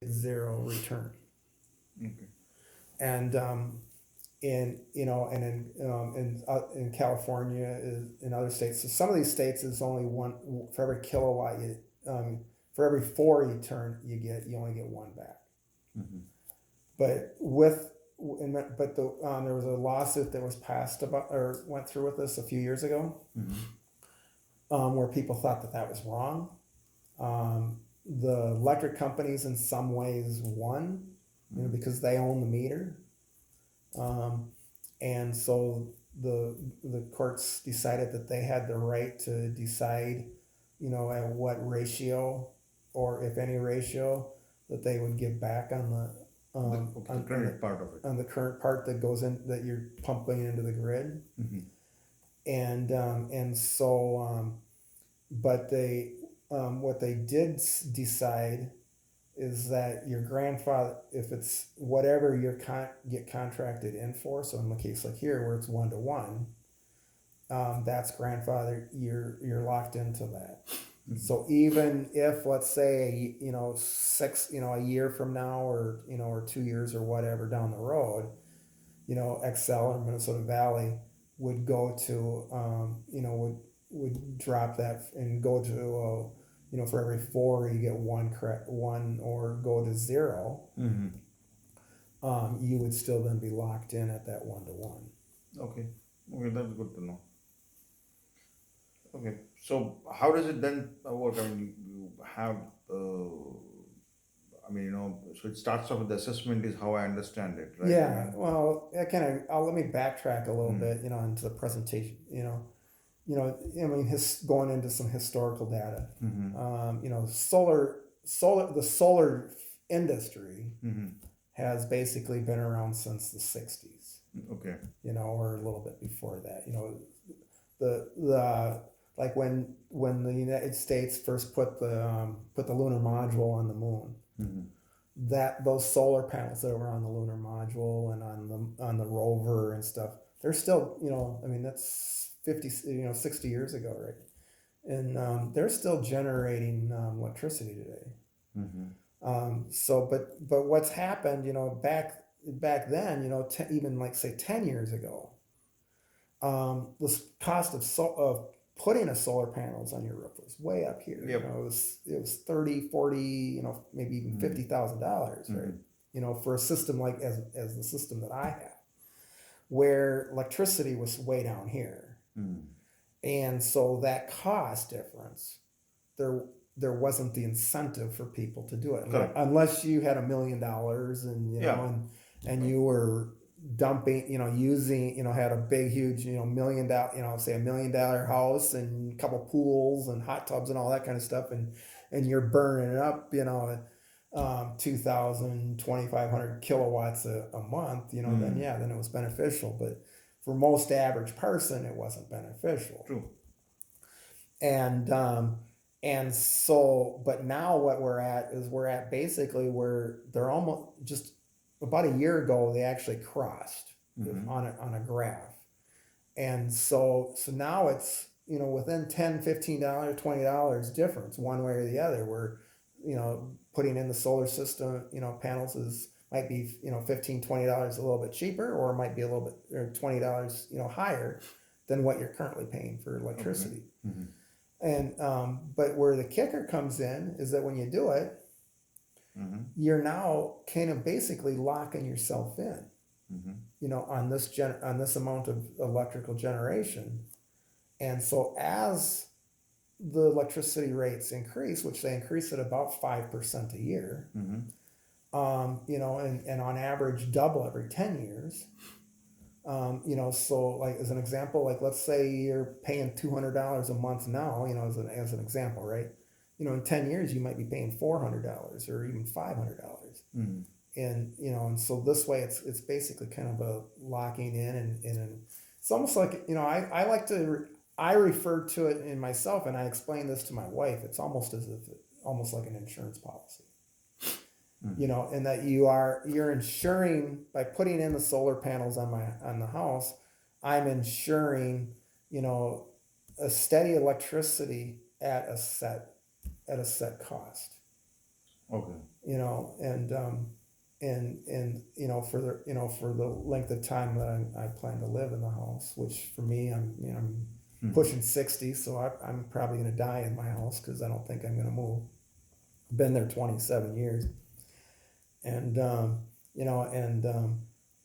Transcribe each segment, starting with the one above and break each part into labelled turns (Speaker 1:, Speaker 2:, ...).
Speaker 1: zero return.
Speaker 2: Okay.
Speaker 1: And in California is in other states. So some of these states is only one for every kilowatt you for every four you only get one back.
Speaker 2: Mm-hmm.
Speaker 1: But there was a lawsuit that was passed about or went through with this a few years ago,
Speaker 2: Mm-hmm.
Speaker 1: where people thought that that was wrong. The electric companies in some ways won,
Speaker 2: Mm-hmm.
Speaker 1: because they own the meter. Um, and so the courts decided that they had the right to decide, at what ratio, or if any ratio, that they would give back on the
Speaker 2: Okay, the credit part of it.
Speaker 1: on the current part that goes in that you're pumping into the grid.
Speaker 2: Mm-hmm.
Speaker 1: And so but they what they did decide is that your grandfather, if it's whatever get contracted in for, so in the case like here where it's 1-to-1, that's grandfather. You're locked into that.
Speaker 2: Mm-hmm.
Speaker 1: So even if, let's say, a year from now, or 2 years or whatever down the road, Excel or Minnesota Valley would go to, would drop that and go to, for every four you get one correct one, or go to zero.
Speaker 2: Mm-hmm.
Speaker 1: You would still then be locked in at that 1-to-1.
Speaker 2: Okay. Okay, that's good to know. Okay, so how does it then work? I mean, you have, I mean, so it starts off with the assessment, is how I understand it, right? I
Speaker 1: Yeah,
Speaker 2: mean,
Speaker 1: well, let me backtrack a little
Speaker 2: mm,
Speaker 1: bit, into the presentation. I mean, going into some historical data.
Speaker 2: mm-hmm.
Speaker 1: The solar industry
Speaker 2: Mm-hmm.
Speaker 1: has basically been around since the '60s,
Speaker 2: Okay.
Speaker 1: or a little bit before that. The like when the United States first put the lunar module on the moon,
Speaker 2: Mm-hmm.
Speaker 1: that those solar panels that were on the lunar module and on the rover and stuff, they're still, I mean, that's 50, 60 years ago, right? And they're still generating electricity today.
Speaker 2: Mm-hmm.
Speaker 1: But what's happened, back then, even like say 10 years ago, the cost of putting a solar panels on your roof was way up here.
Speaker 2: Yep.
Speaker 1: It was 30, 40, maybe even
Speaker 2: Mm-hmm.
Speaker 1: $50,000, right?
Speaker 2: Mm-hmm.
Speaker 1: For a system like as the system that I have, where electricity was way down here,
Speaker 2: Mm-hmm.
Speaker 1: and so that cost difference, there there wasn't the incentive for people to do it
Speaker 2: Correct.
Speaker 1: unless you had $1 million, and
Speaker 2: Yeah.
Speaker 1: you were dumping, using, had a big huge, $1 million, say $1 million house and a couple pools and hot tubs and all that kind of stuff, and you're burning it up, 2,000 kilowatts a month, then,
Speaker 2: Mm.
Speaker 1: yeah, then it was beneficial. But for most average person, it wasn't beneficial.
Speaker 2: True.
Speaker 1: And so, but now what we're at basically where they're almost just about a year ago they actually crossed
Speaker 2: Mm-hmm.
Speaker 1: on a graph. And so now it's, within $10, $15, $20 difference one way or the other, where, putting in the solar system, panels might be, $15, $20 a little bit cheaper, or it might be a little bit, or $20, higher than what you're currently paying for
Speaker 2: Okay.
Speaker 1: electricity.
Speaker 2: Mm-hmm.
Speaker 1: And but where the kicker comes in is that when you do it,
Speaker 2: Mm-hmm.
Speaker 1: you're now kind of basically locking yourself in,
Speaker 2: Mm-hmm.
Speaker 1: on this amount of electrical generation. And so as the electricity rates increase, which they increase at about 5% a year,
Speaker 2: Mm-hmm.
Speaker 1: and on average double every 10 years. So like as an example, like let's say you're paying $200 a month now, as an example, right? In 10 years you might be paying $400 or even $500.
Speaker 2: Mm-hmm.
Speaker 1: And so this way it's basically kind of a locking in, and it's almost like, I like to, I refer to it in myself, and I explain this to my wife. It's almost as if almost like an insurance policy,
Speaker 2: Mm-hmm.
Speaker 1: and that you're insuring by putting in the solar panels on the house. I'm insuring, a steady electricity at a set cost.
Speaker 2: Okay.
Speaker 1: you know, and you know for the length of time that I plan to live in the house, which for me I'm pushing 60, so I'm probably gonna die in my house because I don't think I'm gonna move. Been there 27 years, and you know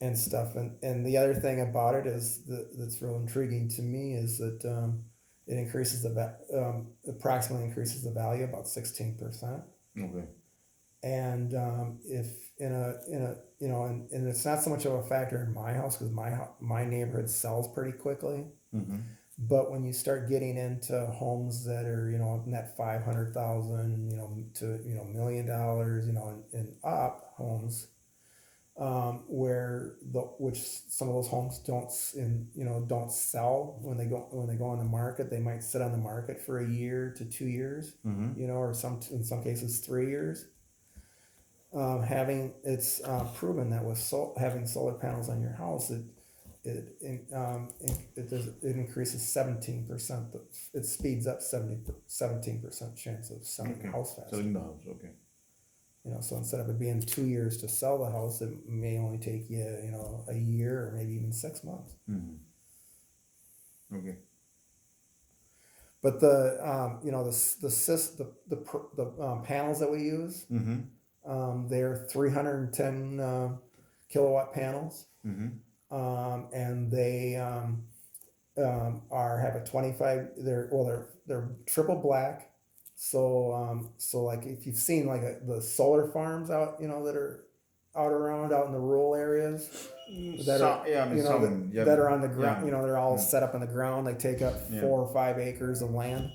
Speaker 1: and stuff, and the other thing about it is that's real intriguing to me is that it increases approximately increases the value about 16%.
Speaker 2: Okay.
Speaker 1: And if in a you know and it's not so much of a factor in my house because my neighborhood sells pretty quickly,
Speaker 2: Mm-hmm.
Speaker 1: but when you start getting into homes that are in that 500,000 to $1 million and up homes, where which some of those homes don't sell when they go on the market. They might sit on the market for a year to 2 years,
Speaker 2: Mm-hmm.
Speaker 1: or in some cases 3 years. Having it's proven that with having solar panels on your house, it increases 17%. It speeds up 17% chance of selling
Speaker 2: Okay.
Speaker 1: the house faster.
Speaker 2: Selling the house. Okay.
Speaker 1: So instead of it being 2 years to sell the house, it may only take you a year or maybe even 6 months.
Speaker 2: Mm-hmm. Okay.
Speaker 1: But the panels that we use,
Speaker 2: Mm-hmm.
Speaker 1: they're 310 kilowatt panels.
Speaker 2: Mm-hmm.
Speaker 1: And they have a 25. They're triple black. So like if you've seen like the solar farms out that are out in the rural areas that are
Speaker 2: Yeah, I mean, some, yeah,
Speaker 1: that are on the ground.
Speaker 2: yeah.
Speaker 1: They're all set up on the ground. They take up
Speaker 2: Yeah.
Speaker 1: 4 or 5 acres of land.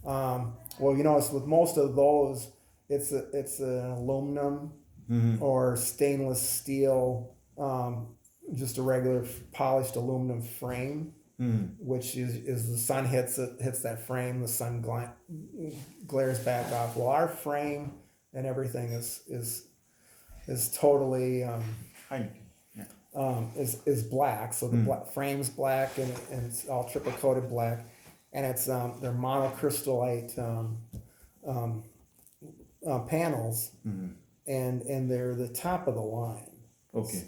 Speaker 1: Well, it's with most of those, it's an aluminum
Speaker 2: Mm-hmm.
Speaker 1: or stainless steel, just a regular polished aluminum frame,
Speaker 2: Mm-hmm.
Speaker 1: which is the sun hits that frame, the sun glares back off. Well, our frame and everything is totally
Speaker 2: Yeah.
Speaker 1: is black. So the frame's black and it's all triple coated black, and it's they're monocrystalite panels, and they're the top of the line.
Speaker 2: Okay.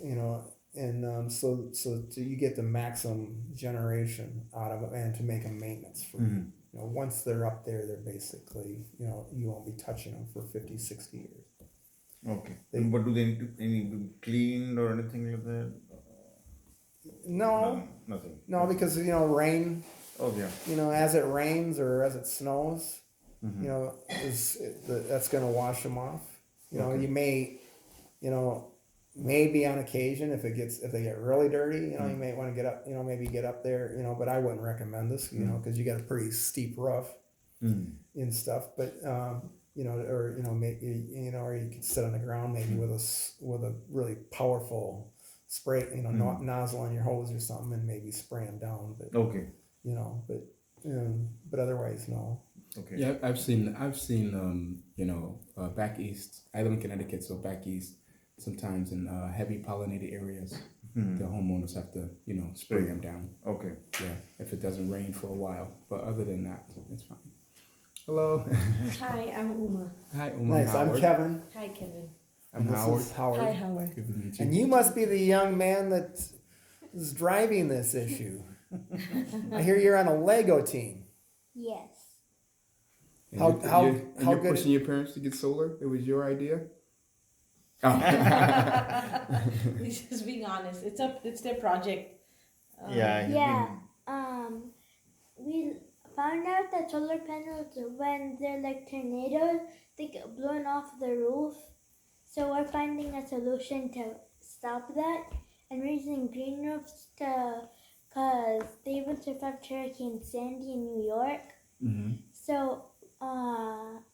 Speaker 1: And so you get the maximum generation out of it, and to make them maintenance free.
Speaker 2: Mm-hmm.
Speaker 1: Once they're up there, they're basically you won't be touching them for 50, 60 years.
Speaker 2: Okay. But do they need to be cleaned or anything like that?
Speaker 1: No,
Speaker 2: Nothing.
Speaker 1: no, because rain.
Speaker 2: Oh yeah.
Speaker 1: As it rains or as it snows, that's going to wash them off.
Speaker 2: Okay.
Speaker 1: You may, maybe on occasion if they get really dirty, you may want to get up, maybe get up there, but I wouldn't recommend this, because you got a pretty steep roof and stuff. But maybe or you could sit on the ground maybe with a really powerful spray, nozzle on your hose or something, and maybe spray them down. But
Speaker 2: Okay.
Speaker 1: but otherwise no.
Speaker 2: Okay.
Speaker 3: Yeah, I've seen back east. I live in Connecticut, so back east, sometimes in heavy pollinated areas, the homeowners have to spray them down.
Speaker 2: Okay.
Speaker 3: Yeah, if it doesn't rain for a while. But other than that, it's fine. Hello.
Speaker 4: Hi, I'm Uma.
Speaker 3: Hi, Uma.
Speaker 1: Nice. I'm Kevin.
Speaker 4: Hi, Kevin.
Speaker 3: I'm
Speaker 1: This
Speaker 3: Howard.
Speaker 1: is Howard.
Speaker 4: Hi, Howard.
Speaker 3: Good to meet you.
Speaker 1: And you must be the young man that is driving this issue. I hear you're on a Lego team.
Speaker 5: Yes.
Speaker 3: And
Speaker 1: How-
Speaker 3: you're,
Speaker 1: how-
Speaker 3: you're, and
Speaker 1: how
Speaker 3: you're
Speaker 1: good-
Speaker 3: pushing your parents to get solar? It was your idea? Oh.
Speaker 4: He's just being honest. It's their project.
Speaker 2: Yeah.
Speaker 5: Yeah. We found out that solar panels, when they're like tornadoes, they get blown off the roof. So we're finding a solution to stop that, and we're using green roofs cause they even survived Hurricane Sandy in New York.
Speaker 3: Mm-hmm.
Speaker 5: So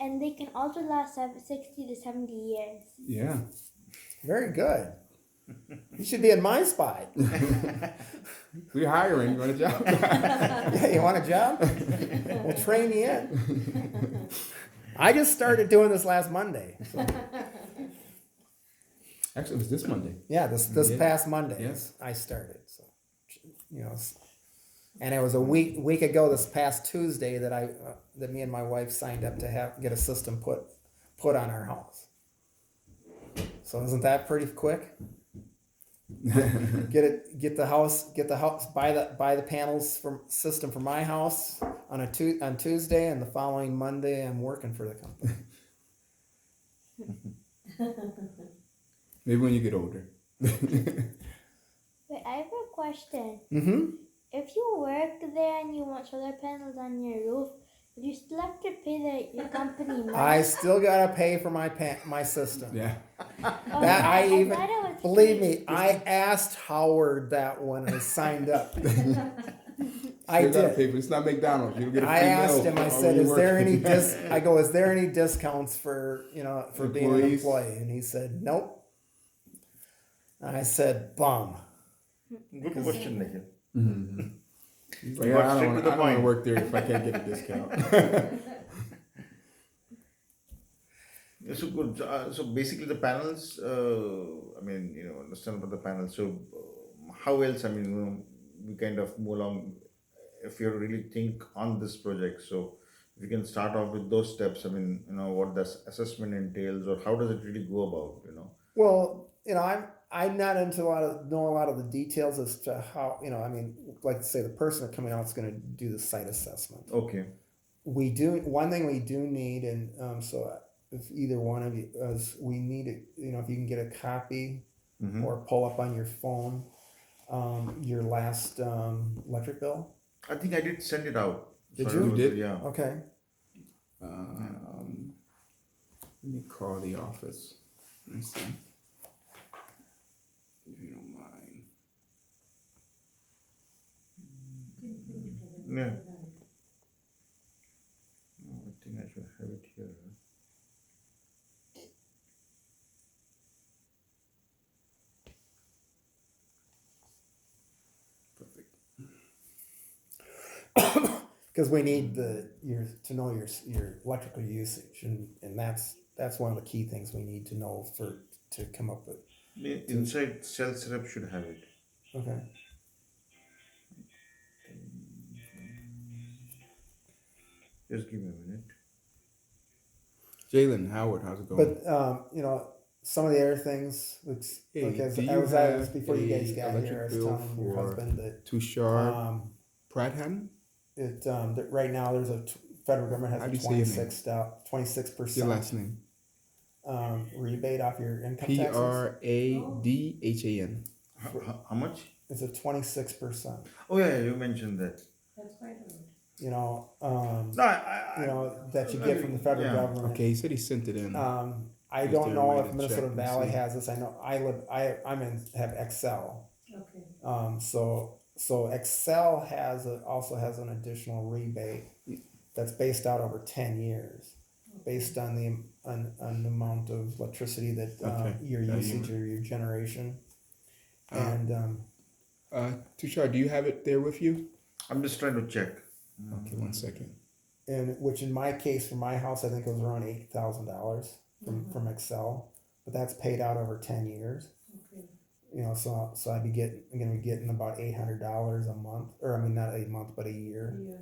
Speaker 5: and they can also last 60 to 70 years.
Speaker 3: Yeah.
Speaker 1: Very good. You should be in my spot.
Speaker 3: We're hiring. You want a job?
Speaker 1: Yeah, you want a job? We'll train you in. I just started doing this last Monday. So,
Speaker 3: Actually, it was this Monday.
Speaker 1: yeah, this
Speaker 3: Yeah.
Speaker 1: past Monday
Speaker 3: Yes.
Speaker 1: I started. So, and it was a week ago this past Tuesday that me and my wife signed up to get a system put put on our house. So isn't that pretty quick? Get the house, buy the panels system for my house on Tuesday, and the following Monday I'm working for the company.
Speaker 3: Maybe when you get older.
Speaker 5: Wait, I have a question.
Speaker 1: Mm-hmm.
Speaker 5: If you work there and you want solar panels on your roof, would you still have to pay your company money?
Speaker 1: I still gotta pay for my system.
Speaker 3: Yeah.
Speaker 5: Oh,
Speaker 1: That I even
Speaker 5: thought it was
Speaker 1: believe
Speaker 5: free.
Speaker 1: me, I asked Howard that when I signed up. I
Speaker 3: Still gotta
Speaker 1: did.
Speaker 3: pay, but it's not McDonald's. You'll get a free
Speaker 1: I asked
Speaker 3: meal
Speaker 1: him. I
Speaker 3: while
Speaker 1: said,
Speaker 3: you're
Speaker 1: "Is there any
Speaker 3: working."
Speaker 1: is there any discounts for for being an
Speaker 3: Employees?
Speaker 1: employee?" And he said, "Nope." And I said, "Bum."
Speaker 2: Good question, Nikhil.
Speaker 3: Mhm. He's like,
Speaker 2: You
Speaker 3: "Yeah,
Speaker 2: got
Speaker 3: I
Speaker 2: straight
Speaker 3: don't
Speaker 2: to the
Speaker 3: want to
Speaker 2: point."
Speaker 3: work there if I can't get a discount.
Speaker 2: So good. So basically, the panels. I mean, understand about the panels. So how else? I mean, we kind of move along. If you really think on this project, so if you can start off with those steps. I mean, what this assessment entails, or how does it really go about?
Speaker 1: Well, I'm not into know a lot of the details as to how I mean, like say the person coming out is going to do the site assessment.
Speaker 2: Okay.
Speaker 1: We do one thing we do need, and so if either one of you is, we need it. If you can get a copy
Speaker 2: Mm-hmm.
Speaker 1: or pull up on your phone your last electric bill.
Speaker 2: I think I did send it out.
Speaker 1: Did
Speaker 2: Sorry,
Speaker 1: you?
Speaker 2: was-
Speaker 3: did?
Speaker 2: Yeah.
Speaker 1: Okay.
Speaker 3: Let me call the office. Let me see. If you don't mind.
Speaker 2: Yeah. I think I should have it here.
Speaker 3: Perfect.
Speaker 1: Because we need to know your electrical usage, and that's one of the key things we need to know to come up with.
Speaker 2: The inside sales rep should have it.
Speaker 1: Okay.
Speaker 2: Just give me a minute.
Speaker 3: Jalen Howard, how's it going?
Speaker 1: But some of the other things, it's
Speaker 3: Hey,
Speaker 1: like as
Speaker 3: do
Speaker 1: I
Speaker 3: you
Speaker 1: was
Speaker 3: have
Speaker 1: before you guys
Speaker 3: a
Speaker 1: got
Speaker 3: electric
Speaker 1: here, I was
Speaker 3: bill
Speaker 1: telling your
Speaker 3: for
Speaker 1: husband that
Speaker 3: Tushar Pradhan?
Speaker 1: that right now there's federal government
Speaker 3: How do
Speaker 1: has
Speaker 3: you
Speaker 1: a
Speaker 3: say your name?
Speaker 1: 26%
Speaker 3: Your last name?
Speaker 1: rebate off your income taxes.
Speaker 3: Pradhan.
Speaker 2: How much?
Speaker 1: It's a 26%.
Speaker 2: Oh yeah, you mentioned that.
Speaker 4: That's quite a lot.
Speaker 1: No,
Speaker 2: No,
Speaker 1: that you get from the federal
Speaker 2: Yeah.
Speaker 1: government.
Speaker 3: Okay, he said he sent it in.
Speaker 1: I
Speaker 3: Is
Speaker 1: don't
Speaker 3: there a
Speaker 1: know
Speaker 3: way
Speaker 1: if
Speaker 3: to
Speaker 1: Minnesota
Speaker 3: check and
Speaker 1: Valley
Speaker 3: see?
Speaker 1: has this. I know have Excel.
Speaker 4: Okay.
Speaker 1: So Excel also has an additional rebate that's based out over 10 years, based on the amount of electricity that
Speaker 3: Okay.
Speaker 1: your
Speaker 3: Yeah,
Speaker 1: usage or your generation.
Speaker 3: Uh,
Speaker 1: And
Speaker 3: Tushar, do you have it there with you?
Speaker 2: I'm just trying to check.
Speaker 3: Okay, 1 second.
Speaker 1: which in my case for my house I think it was around $8,000 from Excel, but that's paid out over 10 years.
Speaker 4: Okay.
Speaker 1: So I'm gonna be getting about $800 a month, or I mean not a month but a year
Speaker 4: Yeah.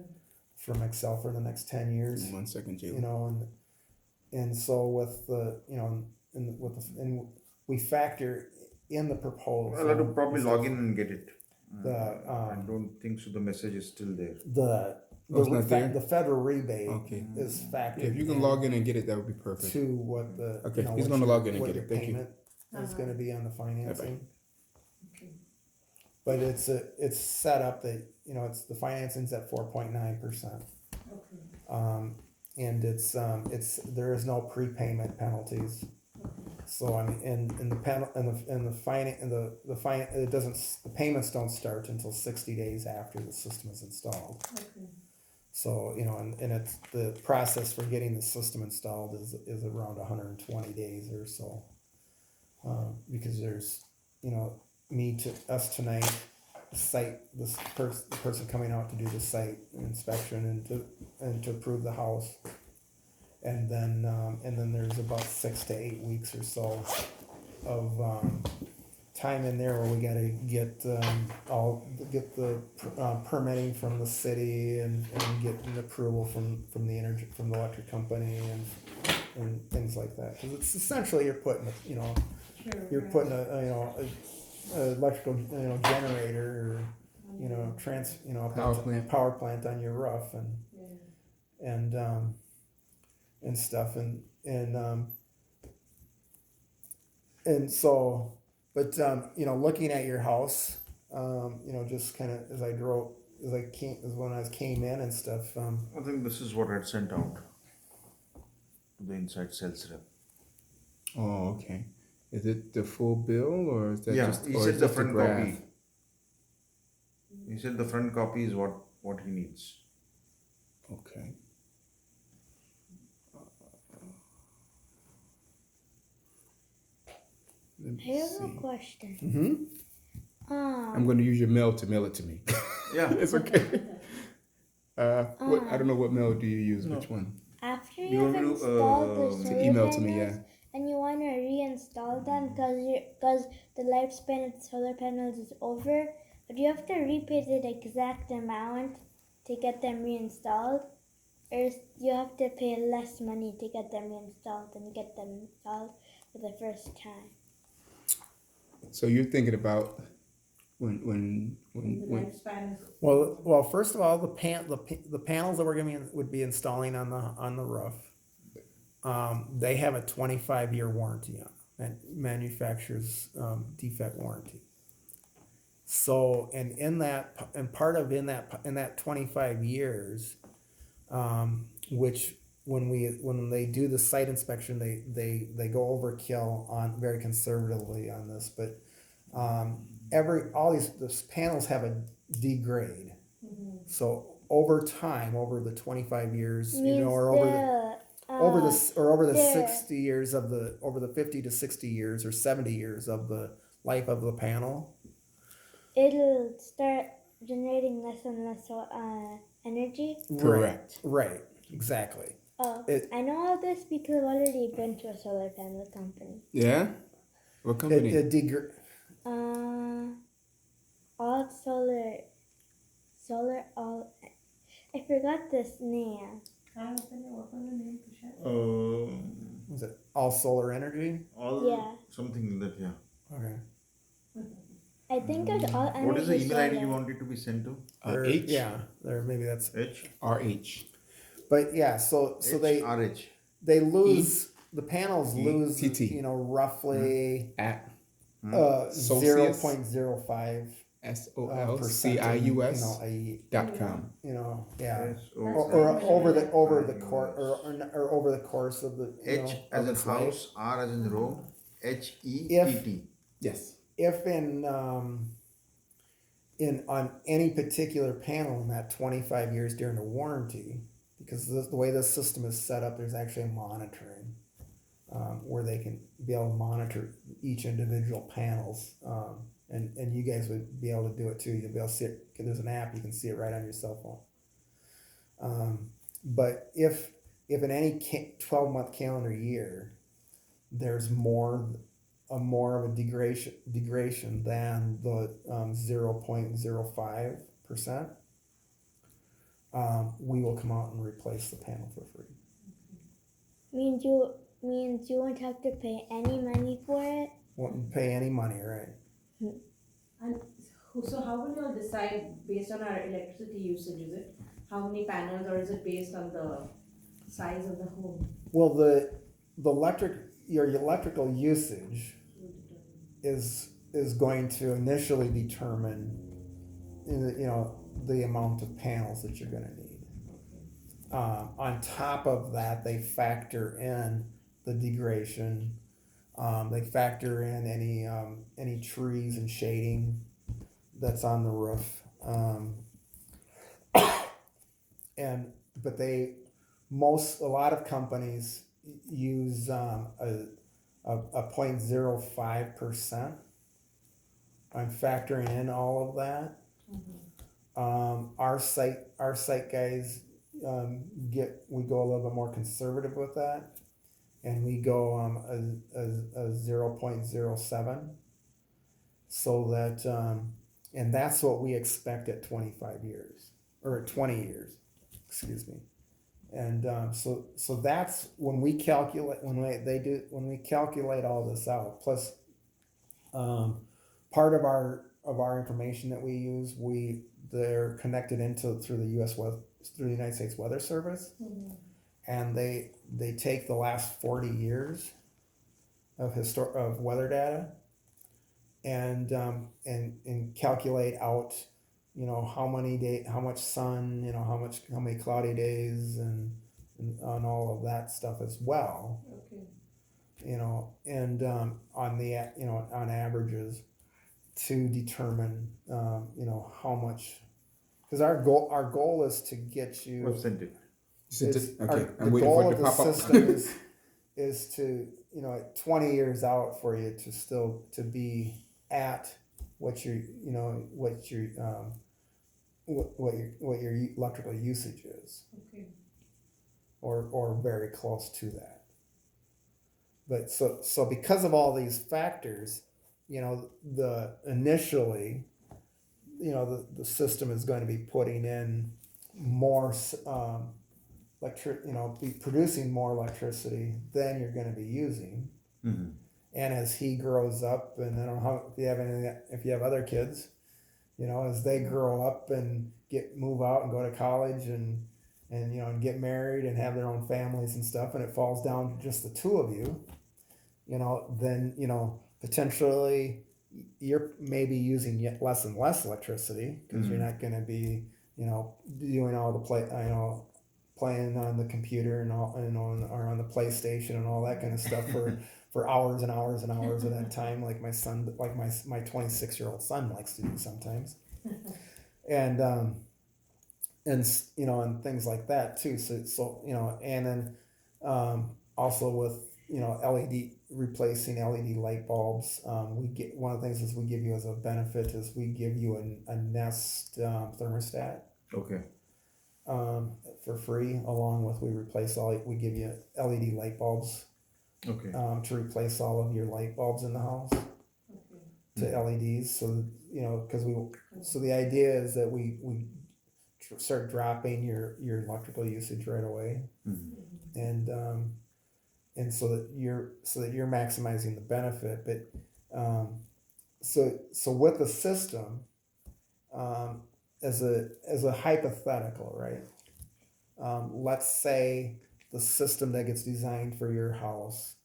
Speaker 1: from Excel for the next 10 years.
Speaker 3: 1 second, Jalen.
Speaker 1: And so with the and we factor in the proposal.
Speaker 2: I'll have to probably log in and get it. I
Speaker 1: The
Speaker 2: don't think so. The message is still there.
Speaker 3: Oh, it's not there?
Speaker 1: the federal rebate
Speaker 3: Okay.
Speaker 1: is factored.
Speaker 3: If you can log in and get it, that would be perfect.
Speaker 1: to what the
Speaker 3: Okay, he's
Speaker 1: what
Speaker 3: gonna
Speaker 1: your-
Speaker 3: log in and
Speaker 1: what
Speaker 3: get
Speaker 1: your
Speaker 3: it. Thank you.
Speaker 1: payment is going to be on the financing.
Speaker 4: Okay.
Speaker 1: But it's set up that it's the financing's at 4.9%,
Speaker 4: Okay.
Speaker 1: and it's there is no prepayment penalties. So I mean, and the panel and it doesn't, the payments don't start until 60 days after the system is installed.
Speaker 4: Okay.
Speaker 1: So and it's the process for getting the system installed is around 120 days or so, because there's us tonight, the person coming out to do the site inspection and to approve the house, and then there's about 6 to 8 weeks or so of time in there where we got to get the permitting from the city and get an approval from the electric company and things like that. Because it's essentially you're putting you're
Speaker 4: Sure,
Speaker 1: putting a electrical generator or power plant on your roof and stuff and so but looking at your house just kind of as when I came in and stuff
Speaker 2: I think this is what I'd sent out to the inside sales rep.
Speaker 3: Oh, okay. Is it the full bill or is that
Speaker 2: Yeah,
Speaker 3: just
Speaker 2: he
Speaker 3: or
Speaker 2: said
Speaker 3: is
Speaker 2: the
Speaker 3: just a
Speaker 2: front
Speaker 3: graph?
Speaker 2: copy. He said the front copy is what he needs.
Speaker 3: Okay. Let me
Speaker 5: I have
Speaker 3: see.
Speaker 5: a question.
Speaker 1: mm-hmm.
Speaker 3: I'm going to use your mail to mail it to me.
Speaker 2: Yeah.
Speaker 3: It's okay. What I don't know what mail do you use?
Speaker 2: No.
Speaker 3: Which one?
Speaker 5: After
Speaker 2: You
Speaker 5: you've
Speaker 2: want me to,
Speaker 5: installed the
Speaker 2: to
Speaker 5: solar
Speaker 3: email
Speaker 5: panels
Speaker 3: to me, yeah.
Speaker 5: and you want to reinstall them because the lifespan of the solar panels is over, but you have to repay the exact amount to get them reinstalled, or you have to pay less money to get them reinstalled and get them installed for the first time.
Speaker 3: So you're thinking about when
Speaker 4: lifespan is.
Speaker 1: Well, first of all, the panels that would be installing on the roof, they have a 25-year warranty on them, manufacturer's defect warranty. So, and in that 25 years, which when they do the site inspection, they go overkill on very conservatively on this, but these panels have a degrade. So over time, over the 25 years, or over the
Speaker 5: the-
Speaker 1: 60 years over the 50 to 60 years or 70 years of the life of the panel,
Speaker 5: it'll start generating less and less energy.
Speaker 3: Correct.
Speaker 1: Right, exactly.
Speaker 5: Oh,
Speaker 1: It-
Speaker 5: I know all this because I've already been to a solar panel company.
Speaker 3: Yeah? What company?
Speaker 5: All all. I forgot this name.
Speaker 4: What was the name, Tushar?
Speaker 1: Was it All Solar Energy?
Speaker 2: All
Speaker 5: Yeah.
Speaker 2: something like that. Yeah.
Speaker 1: Okay.
Speaker 5: I think it's all energy.
Speaker 2: What is the email ID you
Speaker 5: solar.
Speaker 2: want it to be sent to?
Speaker 3: H?
Speaker 1: Yeah, there maybe that's.
Speaker 2: H.
Speaker 3: RH.
Speaker 1: But yeah, so
Speaker 2: RH.
Speaker 1: they lose the panels lose
Speaker 3: TT.
Speaker 1: roughly
Speaker 3: At
Speaker 1: zero
Speaker 3: Solcius?
Speaker 1: point 0.05
Speaker 3: SOLCIUS .com.
Speaker 1: yeah.
Speaker 2: S-O-
Speaker 1: Or over the course of the
Speaker 2: H as
Speaker 1: of
Speaker 2: in
Speaker 1: its life.
Speaker 2: house, R as in row, HETT.
Speaker 3: Yes.
Speaker 1: If on any particular panel in that 25 years during the warranty, because the way the system is set up, there's actually monitoring where they can be able to monitor each individual panels, and you guys would be able to do it too. You'll be able to see it because there's an app, you can see it right on your cell phone. But if in any 12-month calendar year there's more of a degradation than the 0.05%, we will come out and replace the panel for free.
Speaker 5: Means you won't have to pay any money for it.
Speaker 1: Won't pay any money, right?
Speaker 4: And so how will you all decide based on our electricity usage? Is it how many panels, or is it based on the size of the home?
Speaker 1: Well, your electrical usage is going to initially determine the amount of panels that you're going to need. On top of that, they factor in the degradation. They factor in any trees and shading that's on the roof. A lot of companies use a 0.05%. I'm factoring in all of that. Our site guys we go a little bit more conservative with that, and we go a 0.07, so that and that's what we expect at 25 years or at 20 years, excuse me. And so that's when we calculate when we calculate all this out. Plus, part of our information that we use, they're connected into through the United States Weather Service, and they take the last 40 years of weather data, and calculate out, how much sun, how many cloudy days, and on all of that stuff as well,
Speaker 4: Okay.
Speaker 1: and on averages to determine, how much, because our goal is to get you.
Speaker 2: Percentage.
Speaker 3: Okay,
Speaker 1: The
Speaker 3: I'm waiting
Speaker 1: goal
Speaker 3: for
Speaker 1: of
Speaker 3: it to
Speaker 1: the
Speaker 3: pop up.
Speaker 1: system is to 20 years out for you to still to be at what your what your electrical usage is,
Speaker 4: Okay.
Speaker 1: or very close to that. But so because of all these factors, the initially, the system is going to be putting in more be producing more electricity than you're going to be using.
Speaker 2: Mm-hmm.
Speaker 1: And as he grows up, and I don't know how, if you have other kids, as they grow up and move out and go to college, and and get married and have their own families and stuff, and it falls down to just the two of you, then potentially you're maybe using yet less and less electricity, because you're not going to be doing all the playing on the computer and all, or on the PlayStation and all that kind of stuff for hours and hours and hours at a time, like my son, like my 26-year-old son likes to do sometimes, and and things like that too. So and then also with replacing LED light bulbs, we get, one of the things is we give you as a benefit is we give you a Nest thermostat.
Speaker 2: Okay.
Speaker 1: For free, along with we give you LED light bulbs,
Speaker 2: Okay.
Speaker 1: to replace all of your light bulbs in the house
Speaker 4: Okay.
Speaker 1: to LEDs. So so the idea is that we start dropping your electrical usage right away, and so that you're maximizing the benefit. But so with the system, as a hypothetical, right? Let's say the system that gets designed for your house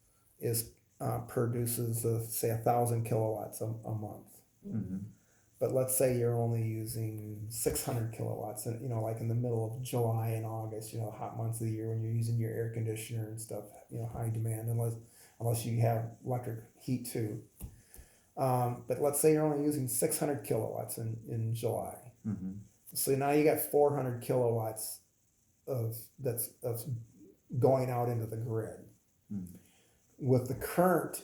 Speaker 1: produces say 1,000 kilowatts a month.
Speaker 2: Mm-hmm.
Speaker 1: But let's say you're only using 600 kilowatts, and like in the middle of July and August, hot months of the year when you're using your air conditioner and stuff, high demand, unless you have electric heat too. But let's say you're only using 600 kilowatts in July.
Speaker 2: Mm-hmm.
Speaker 1: So now you got 400 kilowatts of going out into the grid.
Speaker 2: Mm-hmm.
Speaker 1: With the current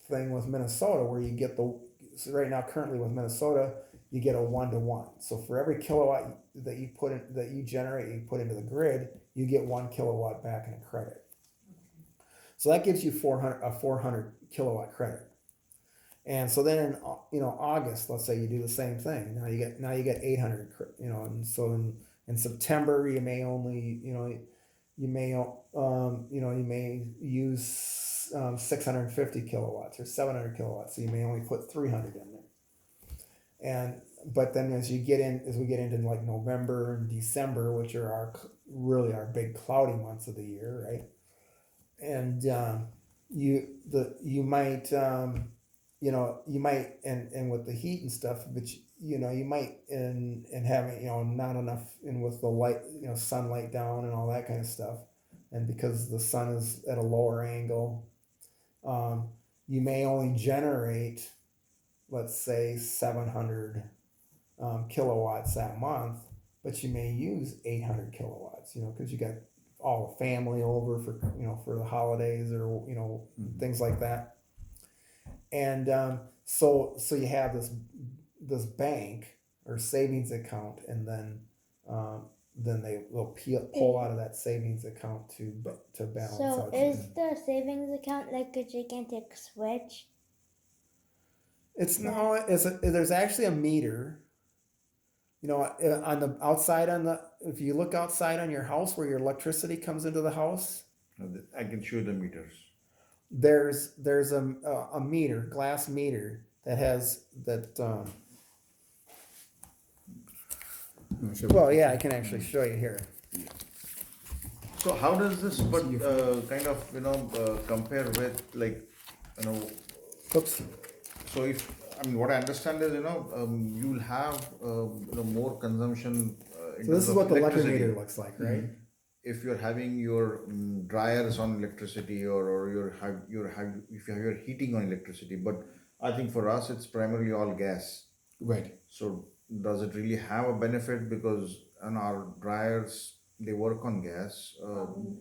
Speaker 1: thing with Minnesota, where you get right now currently with Minnesota, you get a 1-to-1. So for every kilowatt that you put into the grid, you get 1 kilowatt back in a credit. So that gives you 400 kilowatt credit. And so then in August, let's say you do the same thing. Now you get 800, and so in September you may only you may use 650 kilowatts or 700 kilowatts, so you may only put 300 in there. But then as we get into like November and December, which are our big cloudy months of the year, right? And you might and with the heat and stuff, but you might and having not enough, and with the light, sunlight down and all that kind of stuff, and because the sun is at a lower angle, you may only generate, let's say 700 kilowatts that month, but you may use 800 kilowatts, because you got all the family over for the holidays, or things like that. And so you have this bank or savings account, and then they'll pull out of that savings account to balance
Speaker 5: So
Speaker 1: out.
Speaker 5: is the savings account like a gigantic switch?
Speaker 1: There's actually a meter You know, on the outside if you look outside on your house where your electricity comes into the house,
Speaker 2: I can show the meters.
Speaker 1: there's a meter, glass meter that has that.
Speaker 3: I'm sure
Speaker 1: Well, yeah, I can actually show you here.
Speaker 2: So how does this but kind of compare with like
Speaker 1: Oops.
Speaker 2: so if I mean what I understand is you'll have more consumption in
Speaker 1: So this
Speaker 2: terms
Speaker 1: is
Speaker 2: of
Speaker 1: what the electric
Speaker 2: electricity.
Speaker 1: meter looks like, right?
Speaker 2: If you're having your dryers on electricity or if you have your heating on electricity, but I think for us it's primarily all gas.
Speaker 3: Right.
Speaker 2: So does it really have a benefit because on our dryers they work on gas?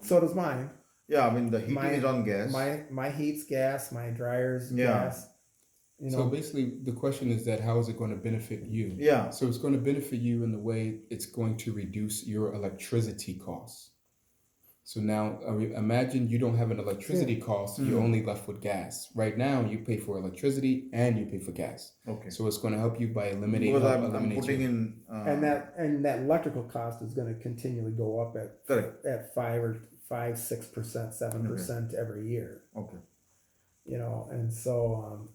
Speaker 1: So does mine.
Speaker 2: Yeah, I mean the heating is on gas.
Speaker 1: My heat's gas. My dryer's
Speaker 2: Yeah.
Speaker 1: gas. You
Speaker 3: So
Speaker 1: know,
Speaker 3: basically, the question is that how is it going to benefit you?
Speaker 2: Yeah.
Speaker 3: So it's going to benefit you in the way it's going to reduce your electricity costs. So now imagine you don't have an electricity cost, you're only left with gas. Right now, you pay for electricity and you pay for gas.
Speaker 2: Okay.
Speaker 3: So it's going to help you by eliminating.
Speaker 2: Because I'm putting in.
Speaker 1: and that electrical cost is going to continually go up
Speaker 2: Correct.
Speaker 1: at 6%, 7% every year.
Speaker 2: Okay.
Speaker 1: You know, and so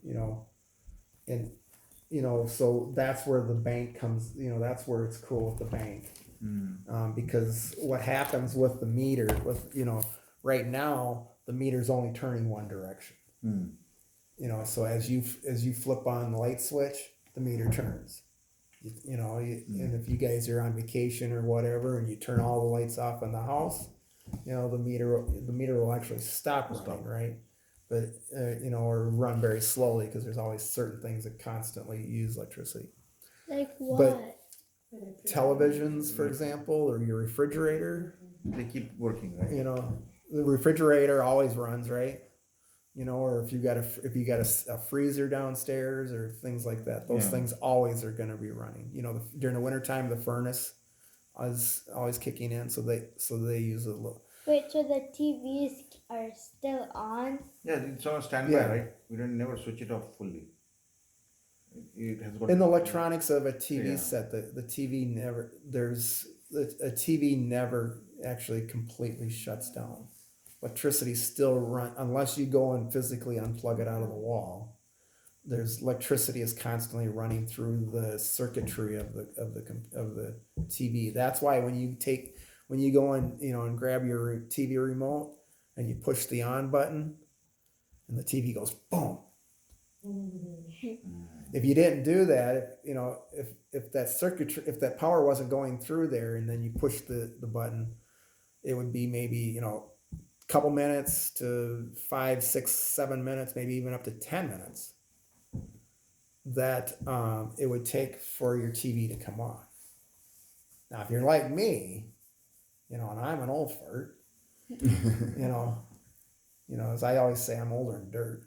Speaker 1: so that's where the bank comes. You know, that's where it's cool with the bank. Because what happens with the meter, right now the meter's only turning one direction. You know, so as you flip on the light switch, the meter turns. And if you guys are on vacation or whatever, and you turn all the lights off in the house, the meter will actually stop running, right? But or run very slowly because there's always certain things that constantly use electricity.
Speaker 5: Like what?
Speaker 1: But televisions, for example, or your refrigerator,
Speaker 2: They keep working, right?
Speaker 1: the refrigerator always runs, right? Or if you got a freezer downstairs or things like that, those things always are going to be running. During the wintertime, the furnace is always kicking in, so they use a little.
Speaker 5: Wait, so the TVs are still on?
Speaker 2: Yeah, it's on standby,
Speaker 1: Yeah.
Speaker 2: right? We don't never switch it off fully. It has got
Speaker 1: In the electronics of a TV
Speaker 2: Yeah.
Speaker 1: set, the TV a TV never actually completely shuts down. Electricity still run unless you go and physically unplug it out of the wall. There's electricity is constantly running through the circuitry of the TV. That's why when you go in, and grab your TV remote and you push the on button, and the TV goes boom. If you didn't do that, if that circuitry, if that power wasn't going through there, and then you push the button, it would be maybe a couple minutes to 5, 6, 7 minutes, maybe even up to 10 minutes that it would take for your TV to come on. Now, if you're like me, and I'm an old fart, as I always say, I'm older than dirt.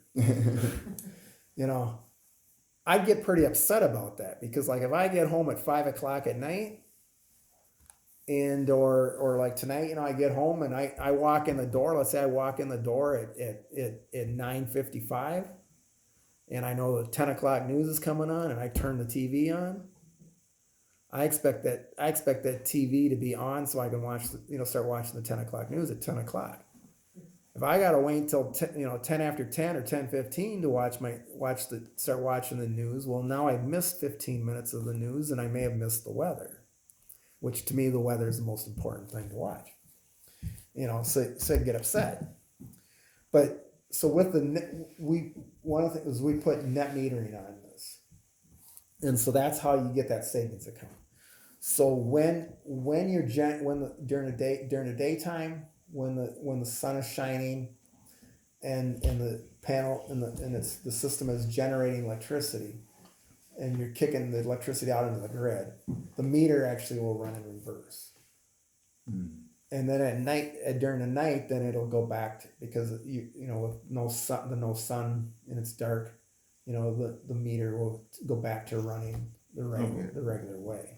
Speaker 1: I'd get pretty upset about that because, like, if I get home at 5 o'clock at night, and or like tonight, I get home and I walk in the door. Let's say I walk in the door at 9:55, and I know the 10 o'clock news is coming on, and I turn the TV on. I expect that TV to be on so I can start watching the 10 o'clock news at 10 o'clock. If I gotta wait until 10 after 10 or 10:15 to start watching the news, well, now I've missed 15 minutes of the news, and I may have missed the weather, which to me the weather is the most important thing to watch. So I get upset. But so with one of the things is we put net metering on this, and so that's how you get that savings account. So during the daytime, when the sun is shining and the panel and the system is generating electricity and you're kicking the electricity out into the grid, the meter actually will run in reverse. And then at night, during the night, then it'll go back because with no sun and it's dark, the meter will go back to running the regular way.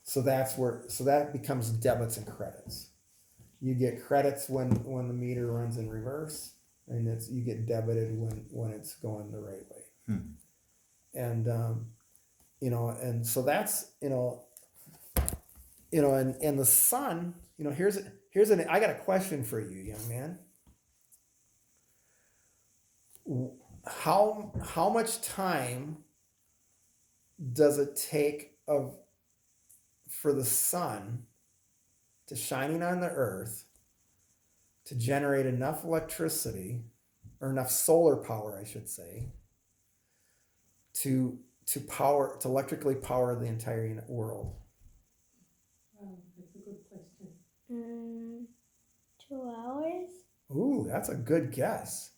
Speaker 1: So that becomes debits and credits. You get credits when the meter runs in reverse, and you get debited when it's going the right way. And and so that's and the sun, here's I got a question for you, young man. How much time does it take for the sun to shining on the earth to generate enough electricity or enough solar power, I should say, to electrically power the entire world?
Speaker 4: That's a good question.
Speaker 5: 2 hours?
Speaker 1: Ooh, that's a good guess.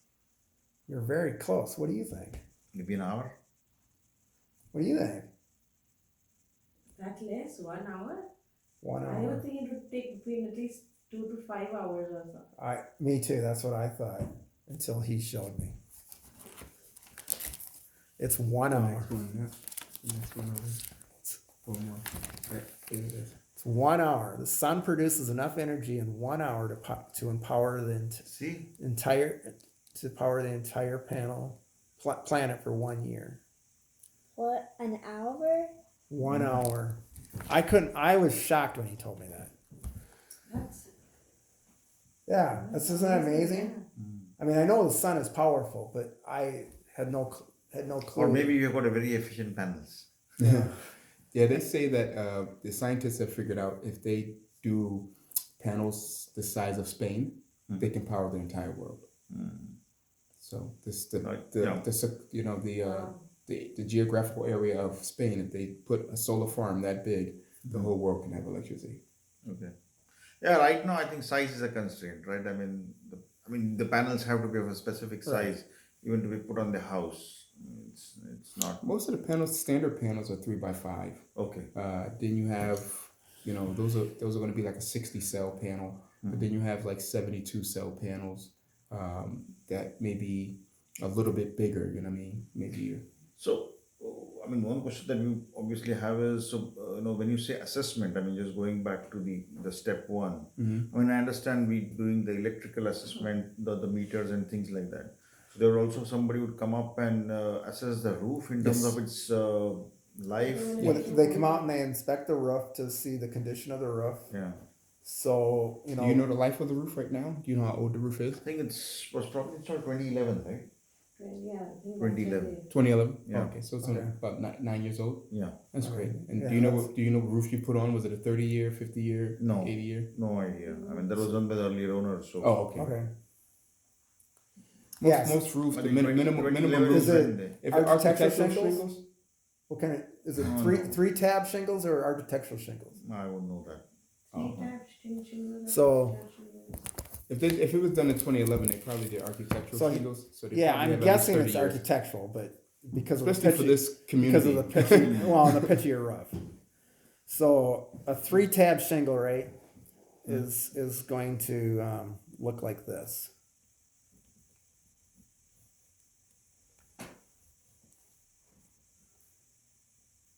Speaker 1: You're very close. What do you think?
Speaker 2: Maybe an hour.
Speaker 1: What do you think?
Speaker 4: That less, 1 hour?
Speaker 1: 1
Speaker 4: I
Speaker 1: hour.
Speaker 4: would think it would take between at least 2 to 5 hours or so.
Speaker 1: Me too. That's what I thought until he showed me. It's 1 hour.
Speaker 3: Next one, yeah. The next one over. One more. Right, there it is.
Speaker 1: It's 1 hour. The sun produces enough energy in 1 hour to empower
Speaker 2: See?
Speaker 1: power the entire planet for 1 year.
Speaker 5: What, an hour?
Speaker 1: 1 hour. I was shocked when he told me that.
Speaker 4: That's
Speaker 1: Yeah, isn't that amazing? I mean, I know the sun is powerful, but I had no clue.
Speaker 2: Or maybe you've got a very efficient panels.
Speaker 3: Yeah, they say that the scientists have figured out if they do panels the size of Spain, they can power the entire world. So
Speaker 2: Right, yeah.
Speaker 3: the geographical area of Spain, if they put a solar farm that big, the whole world can have electricity.
Speaker 2: Okay. Yeah, right now I think size is a constraint, right? I mean, the panels have to be of a specific size, even to be put on the house. It's not.
Speaker 3: Most of the panels, standard panels, are 3x5.
Speaker 2: Okay.
Speaker 3: Then you have, those are going to be like a 60 cell panel, but then you have like 72 cell panels that may be a little bit bigger. You know what I mean? Maybe.
Speaker 2: So, I mean, one question that you obviously have is, so, when you say assessment, I mean, just going back to the step one, I mean, I understand we doing the electrical assessment, the meters and things like that. There also somebody would come up and assess the roof in terms
Speaker 3: Yes.
Speaker 2: of its life.
Speaker 1: When they come out and they inspect the roof to see the condition of the roof.
Speaker 2: Yeah.
Speaker 1: So,
Speaker 3: Do you know the life of the roof right now? Do you know how old the roof is?
Speaker 2: I think it's 2011, right?
Speaker 4: Yeah, I think
Speaker 2: 2011.
Speaker 3: 2011.
Speaker 2: Yeah.
Speaker 3: Okay, so it's only
Speaker 1: Okay.
Speaker 3: about 9 years old.
Speaker 2: Yeah.
Speaker 3: That's great. And
Speaker 1: Yeah,
Speaker 3: do you know what roof you put on? Was it a 30-year, 50-year,
Speaker 2: No.
Speaker 3: 80-year?
Speaker 2: No idea. I mean, that was done by the earlier owner, so.
Speaker 3: Oh, okay.
Speaker 1: Okay.
Speaker 3: Most,
Speaker 1: Yes.
Speaker 3: most roofs,
Speaker 2: I
Speaker 3: the
Speaker 2: think
Speaker 3: minimum
Speaker 2: 2011
Speaker 3: roof.
Speaker 1: Is it-
Speaker 2: when they-
Speaker 3: If
Speaker 1: Architectural
Speaker 3: architectural
Speaker 1: shingles? What kind of is it?
Speaker 2: Oh,
Speaker 1: three
Speaker 2: no.
Speaker 1: 3-tab shingles or architectural shingles?
Speaker 2: I wouldn't know that.
Speaker 1: So-
Speaker 3: If it was done in 2011, they probably did architectural
Speaker 1: So,
Speaker 3: shingles. So they
Speaker 1: Yeah,
Speaker 3: probably
Speaker 1: I'm
Speaker 3: have at least
Speaker 1: guessing
Speaker 3: 30
Speaker 1: it's
Speaker 3: years.
Speaker 1: architectural, but because of
Speaker 3: Especially
Speaker 1: the
Speaker 3: for
Speaker 1: pitchy,
Speaker 3: this community.
Speaker 1: because of the pitchy, the pitchier roof. So a 3-tab shingle, right, is going to look like this.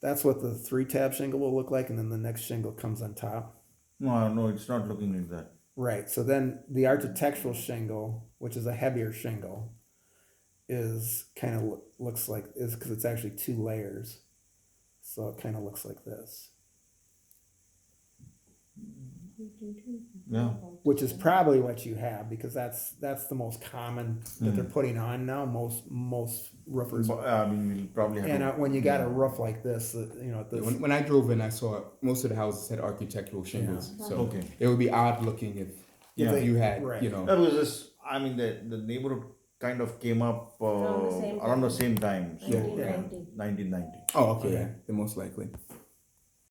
Speaker 1: That's what the 3-tab shingle will look like, and then the next shingle comes on top.
Speaker 2: No, it's not looking like that.
Speaker 1: Right. So then the architectural shingle, which is a heavier shingle, is kind of looks like is because it's actually 2 layers. So it kind of looks like this,
Speaker 2: Yeah.
Speaker 1: which is probably what you have because that's the most common that they're putting on now. Most roofers.
Speaker 2: But, I mean, we'll probably have
Speaker 1: And
Speaker 2: to.
Speaker 1: when you got a roof like this,
Speaker 3: Yeah,
Speaker 1: this,
Speaker 3: when I drove in, I saw most of the houses had architectural shingles. So
Speaker 2: Okay.
Speaker 3: it would be odd looking if
Speaker 2: Yeah.
Speaker 3: you had,
Speaker 1: Right.
Speaker 2: That was just, I mean, the neighborhood kind of came up
Speaker 4: Around the same
Speaker 2: around the
Speaker 4: time.
Speaker 2: same time. So,
Speaker 4: 1990.
Speaker 2: 1990.
Speaker 3: Oh, okay.
Speaker 1: Okay.
Speaker 3: Yeah, then most likely.